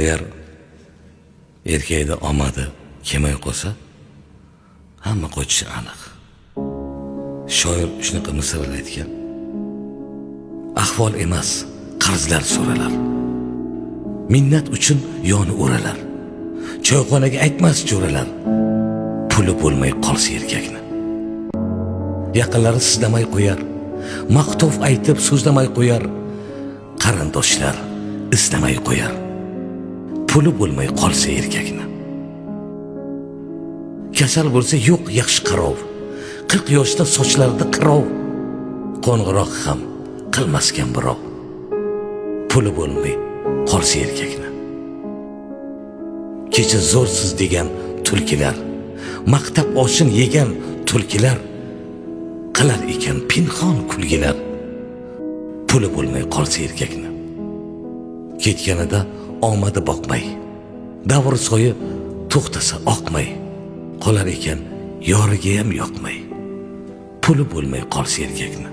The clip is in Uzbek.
agar erkakda omadi kelmay qolsa, hamma qochishi aniq. Shoir shunaqa misollar aytgan. Ahvol emas, qarzlar so'ralar. Minnat uchun yoni o'ralar. Choyxonaga aytmas jo'ralar. Puli bo'lmay qolsa erkakni. Yaqinlari sizlamay qo'yar. Maqtov aytib so'zlamay qo'yar. Qarindoshlar istamay qo'yar. Puli bo'lmay qolsa erkakni. Kasal bo'lsa yo'q yaxshi qarov. 40 yoshda sochlarida qirov. Qo'ng'iroq ham qilmaskan birov. Puli bo'lmay qolsa erkakni. Kecha zo'rsiz degan tulkilar, maqtab oshin yegan tulkilar qilar ekan pinhon kulgilar. Puli bo'lmay qolsa erkakni. Ketganida omadi boqmay, davr soyi to'xtasa oqmay, qolar ekan yoriga ham yoqmay. Puli bo'lmay qolsa erkakni.